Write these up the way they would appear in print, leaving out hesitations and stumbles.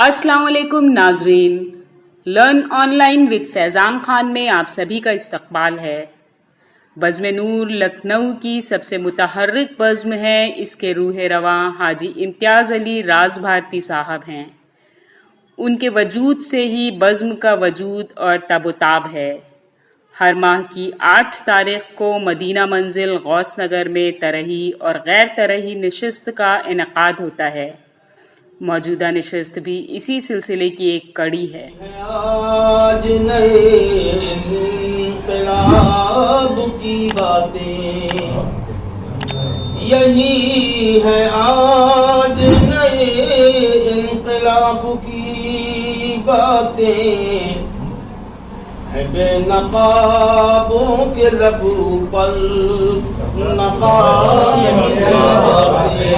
अस्सलाम वालेकुम नाजरीन, learn online with Faizan Khan में आप सभी का इस्तकबाल है। बज़्म नूर लखनऊ की सबसे मुतहर्रिक बज़्म है। इसके रूह रवां हाजी इम्तियाज़ अली राज भारती साहब हैं। उनके वजूद से ही बज़्म का वजूद और तबोताब है। हर माह की 8 तारीख को मदीना मंजिल गौस नगर में तरही और गैर तरही नशिस्त का इनेकाद होता है। मौजूदा नशिस्त भी इसी सिलसिले की एक कड़ी है। आज नए इन्क़िलाब की बातें यही है, आज नए इन्क़िलाब की बातें है। बेनकाबों के लबों पर नकाब की बातें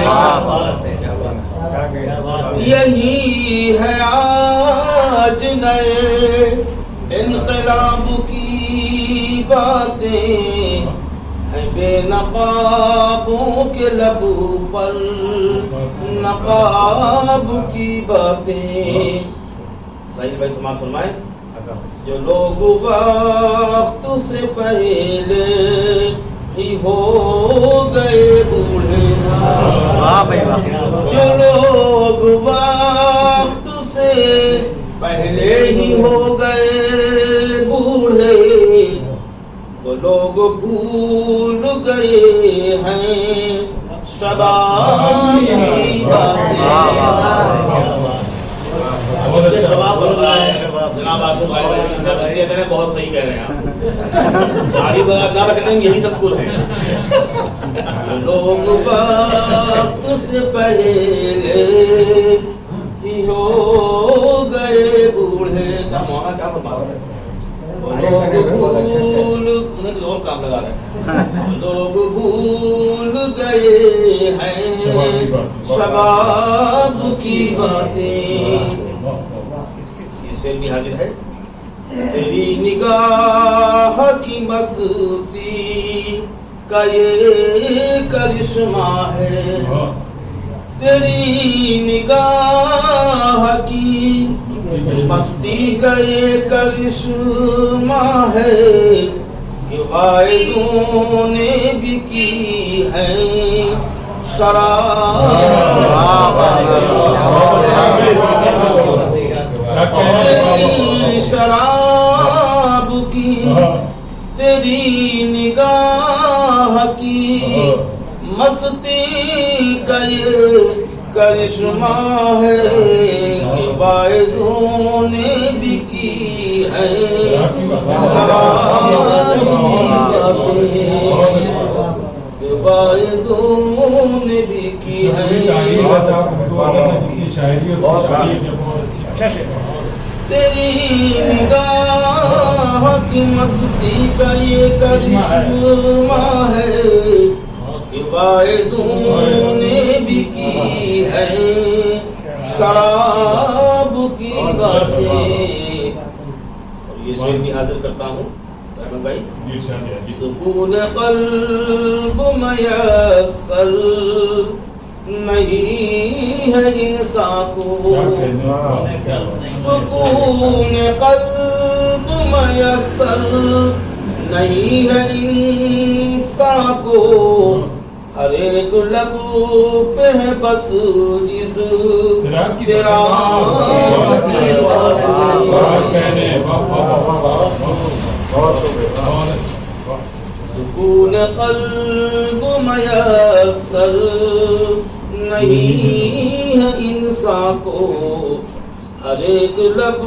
यही है, आज नए इन्क़िलाब की बातें है। बेनकाबों के लबों पर नकाब की बातें। सही भाई समाज फरमाए। जो लोग वक्त से पहले ही हो गए बूढ़े, जो लोग वक्त से पहले ही हो गए बूढ़े, वो लोग भूल गए हैं शबाब की बातें। शबाब बन रहा है जनाब आशिफ भाई, मैंने बहुत सही कह रहे हैं आप। दाढ़ी ना रखने यही सब कुछ है। लोग वक्त से पहले ही हो गए बूढ़े, क्या मौका क्या फरमा रहे हैं। लोग भूल और काम लगा रहे हैं। लोग भूल गए हैं शबाब की बातें। शेर भी हाजिर है। तेरी निगाह की मस्ती का ये करिश्मा है, तेरी निगाह की मस्ती का ये करिश्मा है कि वाइदों ने भी की है शराब। शराब की तेरी निगाह की मस्ती का ये करिश्मा है कि बाइज़ों ने भी की है शराब की बातें, कि बाइज़ों ने भी की है। तेरी निगाह की मस्ती का ये करिश्मा है कि बाइज़ों ने भी की है शराब की बातें। और ये शेर भी हाजिर करता हूँ रहमान भाई। सुकून क़ल्ब मयस्सर नहीं है इंसान को, सुकून क़ल्ब मयस्सर नहीं है इंसान को। हर एक लबों पे है बस इज़ तेरा की बातें। सुकून क़ल्ब मयस्सर नहीं है इंसान को, हर एक लब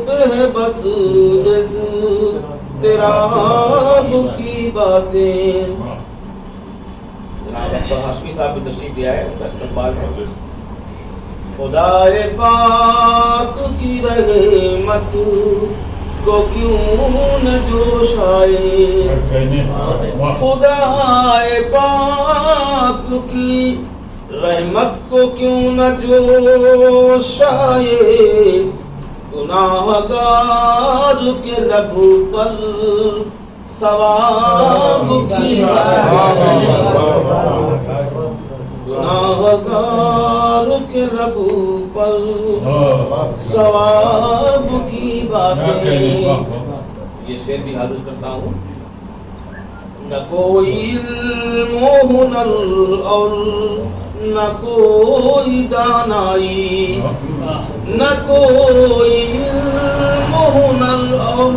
पे है बस तेरा की बातें। जनाब हाशमी साहब भी तशरीफ लिया है, उनका इस्तकबाल है। खुदाए पाक की रहमत को क्यों न जोश आए, खुदाए पाक की रहमत को क्यों न जोश आए। गुनाहगार के लब पर सवाब की गुनाहगार के लबू पर सवाब की बातें। ये शेर भी हाजिर करता हूँ। न कोई इल्म हुनर और न कोई दानाई, न कोई इल्म हुनर और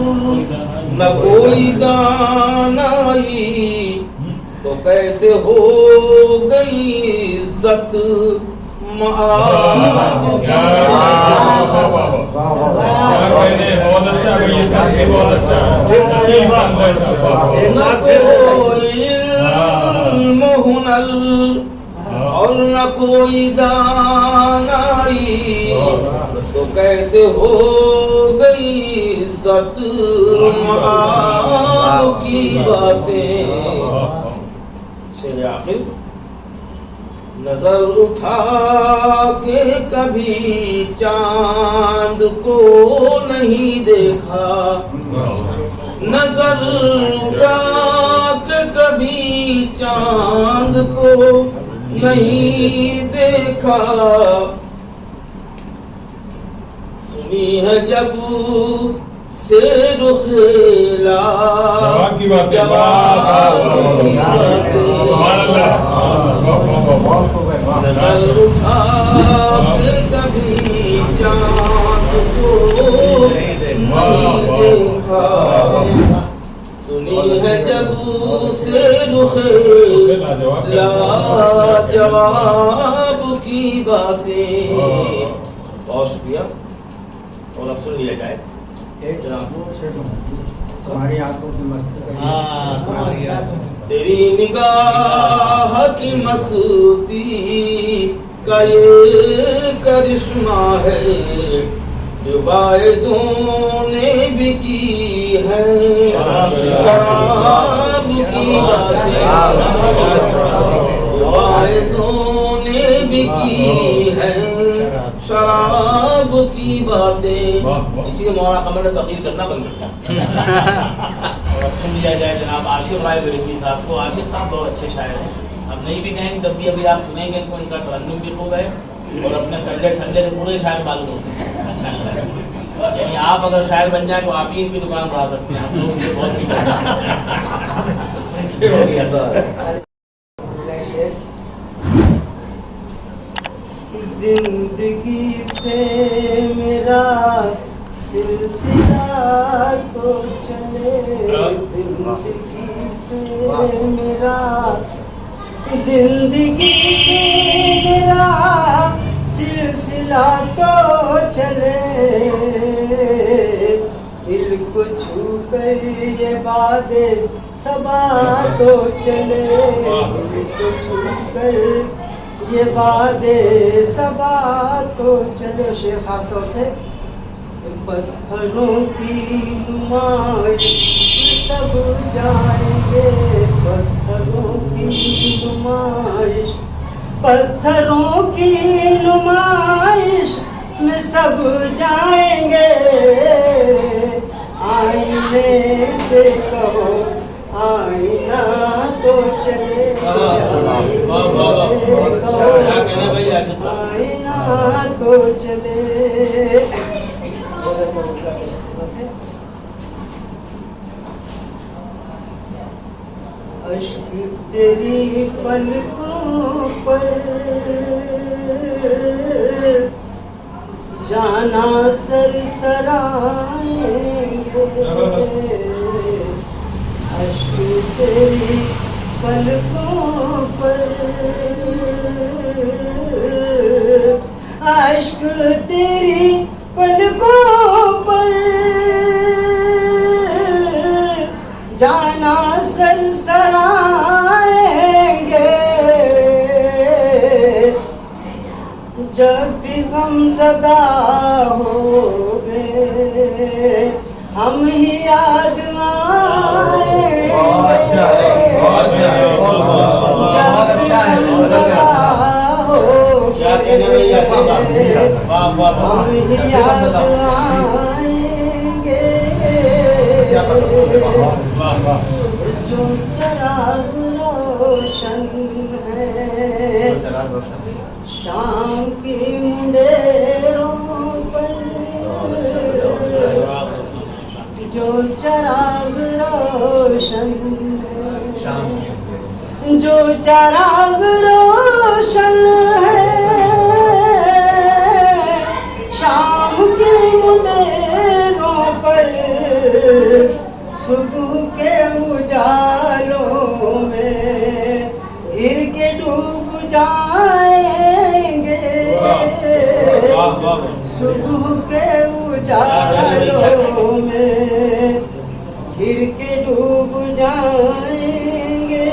न कोई दानाई, तो कैसे हो गई इज्जत माब की। बहुत अच्छा, ये बहुत अच्छा। न कोई इल्म हुनर और न कोई दानाई, तो कैसे हो गई इज्जत माब की बातें। शेर आखिर। नजर उठा के कभी चांद को नहीं देखा, नजर उठा के कभी चांद को नहीं देखा, सुनी है जब से रुखेला जवाब की बातें। नजर उठा के कभी चांद को नहीं देखा, सुनी है जब से रुखेला जवाब की बातें। बहुत शुक्रिया। और अब सुन लिया जाए। हमारी आंखों की मस्ती। तेरी निगाह की मस्ती का ये करिश्मा है, जो वाइज़ों ने भी की है शराब की बातें, जो वाइज़ों ने भी की है शराब की बातें। इसी मौला कमर ने तकदीर करना बंद कर दिया। और सुन लिया जाए जनाब आशिफ राय बरेलवी साहब को। आशिफ साहब बहुत अच्छे शायर हैं, अब नहीं भी कहेंगे तब भी अभी आप सुनेंगे इनको, इनका तरन्नुम भी खूब है और अपने कंधे ठंडे से पूरे शायर मालूम होते हैं। यानी आप अगर शायर बन जाए तो आप ही इनकी दुकान बढ़ा सकते हैं। हम लोग जिंदगी से मेरा सिलसिला तो चले, जिंदगी से मेरा, जिंदगी से मेरा सिलसिला तो चले, दिल को छू कर ये बातें सबा तो चले, दिल को छू कर ये वादे सबा तो चलो। शेर खास तौर से पत्थरों की नुमाइश सब जाएंगे, पत्थरों की नुमाइश, पत्थरों की नुमाइश में सब जाएंगे, आईने से कहो आईना तो चले, आईना तो चले। अश्क तेरी पलकों पर जाना सरसराएंगे, अश्क तेरी पलकों पर, अश्क तेरी पलकों पर जाना सरसराएंगे, जब भी गमज़दा होगे हम ही याद जो चराग रोशन है शाम की मुंडेरों पर जो चराग रोशन जो चराग रोशन है शाम की मुंडेरों पर सुबह के उजालों में गिर के डूब जाएंगे सुबह के उजालों में गिर के डूब जाएंगे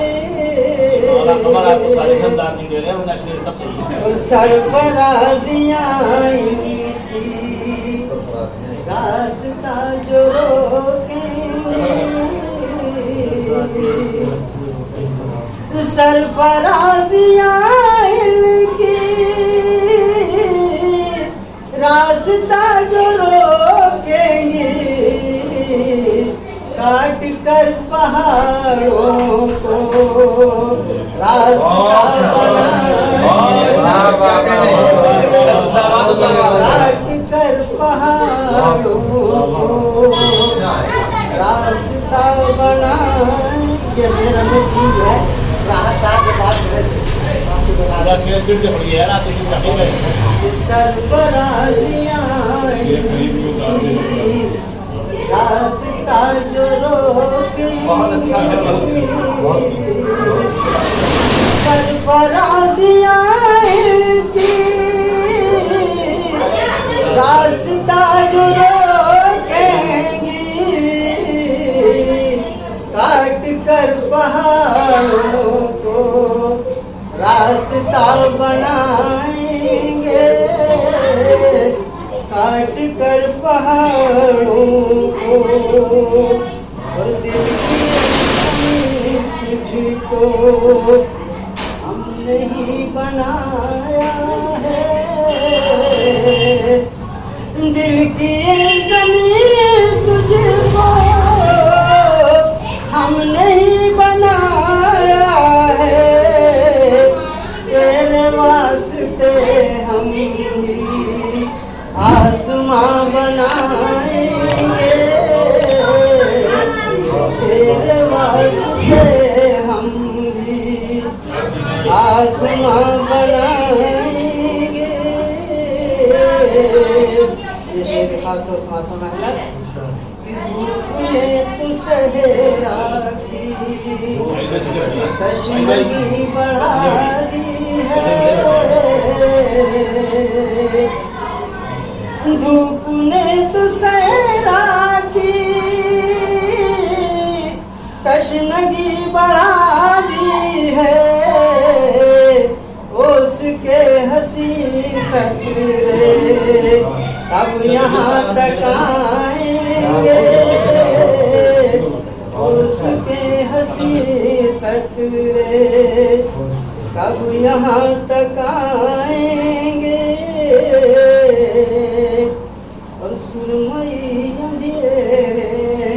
और सरफराजियाँ इनकी रास्ता जो रोकेंगे सरफराजियाँ इनकी रास्ता जो रोकेंगे काट कर पहाड़ों को रास्ता काट कर पहाड़ों को रास्ता बनाएंगे मेरा मित्र है रास्ता के पास सरफराजियाँ रास्ता जो रोके सरफराजियाँ इनकी रास्ता जो रोकेंगी काट कर पहाड़ों को रास्ता बनाएंगे काट कर पहाड़ों को और दिल की तुझको हम नहीं बनाया है दिल की ज़मीन तुझको हम नहीं बनाया है तेरे वास्ते हम भी आसमां बनाएंगे तेरे वास्ते हम भी आसमां बनाएंगे ये शेर खास तौर से माथा महला कि धूप ने तू सहरा की कश्मीरी बढ़ा दी है धूप ने तो सहरा की तशनगी बढ़ा दी है उसके हंसी कतरे अब यहाँ तक आएंगे उसके हंसी कतरे कब यहाँ तक आएंगे और सुरमई अंधेरे में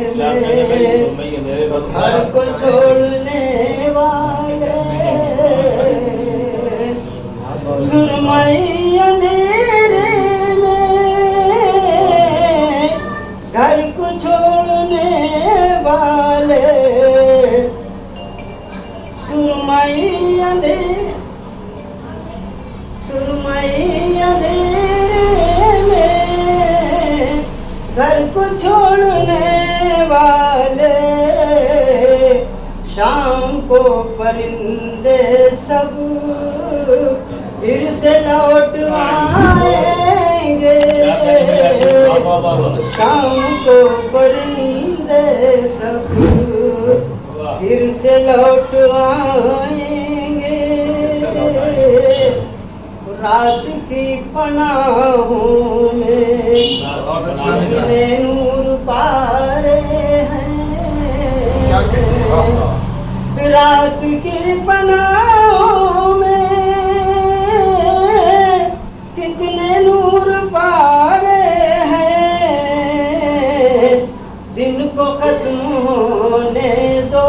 घर को छोड़ने वाले सुरमई अंधेरे में घर को छोड़ने वाले सुरमई अंधेरे में घर को छोड़ने वाले शाम को परिंदे सब फिर से लौट आएंगे शाम को परिंदे सब फिर से लौट आएंगे रात की पनाहों में जितने नूर पारे हैं रात की पनाहों में कितने नूर पारे हैं दिन को खत्म होने दो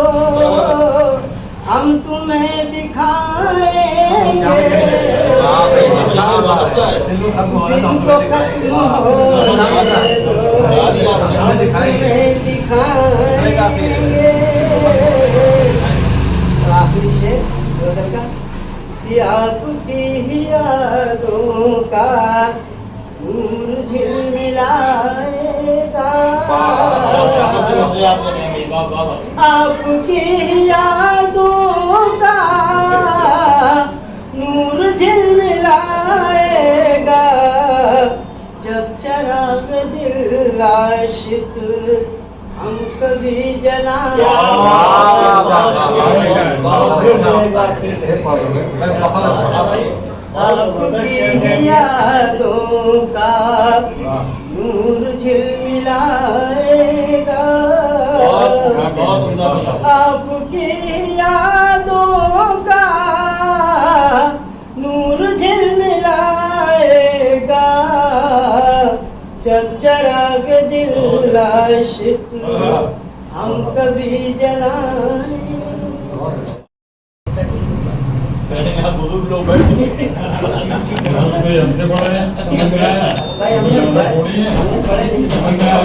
हम तुम्हें दिखाएंगे होता है। दिन को खत्म होने दो, तुम्हें दिखाएंगे। और आखिरी शेर गजल का कि आपकी ही यादों का नूर झिलमिलाएगा। आपकी यादों का नूर झिलमिलाएगा। जब चराग दिल आशिक हम कभी जलाएंगे। आपकी यादों का नूर झिलमिलाएगा। आपकी यादों का नूर झिलमिलाएगा। जब चराग दिल आशिक हम कभी जलाएंगे। बुजुर्ग लोग बैठ हमसे बड़ा है, समझ में आया? भाई हमने पढ़े नहीं।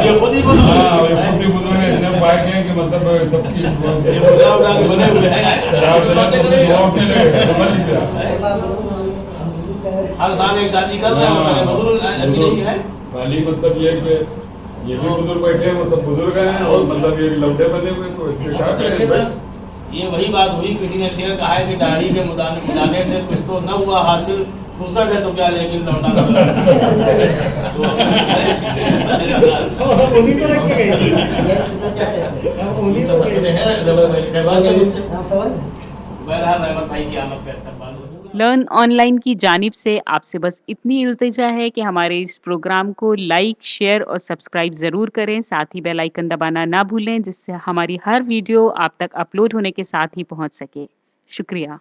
ये खुद ही बुजुर्ग हाँ, ये खुद भी बुजुर्ग है, इन्हें पाए के कि मतलब सबकी ये बुढ़ा उड़ा के बने हुए हैं। बातें करेगा। हर साल एक शादी कर रहे हैं, पहले बुजुर्ग अभी नहीं है। खाली मतलब ये कि ये भी बुजुर्ग बैठे हैं, वो सब बुजुर्ग हैं, और मतलब ये लौटे बने हुए, तो इससे क्या करें? ये वही बात हुई, किसी ने शेर कहा है कि दाढ़ी के मिलाने से कुछ तो न हुआ हासिल, फुर्सत है तो क्या लेकिन लौटा उन्हीं को रख के गई थी। ये सुनना चाह रहे थे। उन्हीं को गई थी। बहरहाल रहमत भाई की आमद का इस्तकबाल हो। लर्न ऑनलाइन की जानिब से आपसे बस इतनी इल्तिजा है कि हमारे इस प्रोग्राम को लाइक, शेयर और सब्सक्राइब ज़रूर करें। साथ ही बेल आइकन दबाना ना भूलें, जिससे हमारी हर वीडियो आप तक अपलोड होने के साथ ही पहुंच सके। शुक्रिया।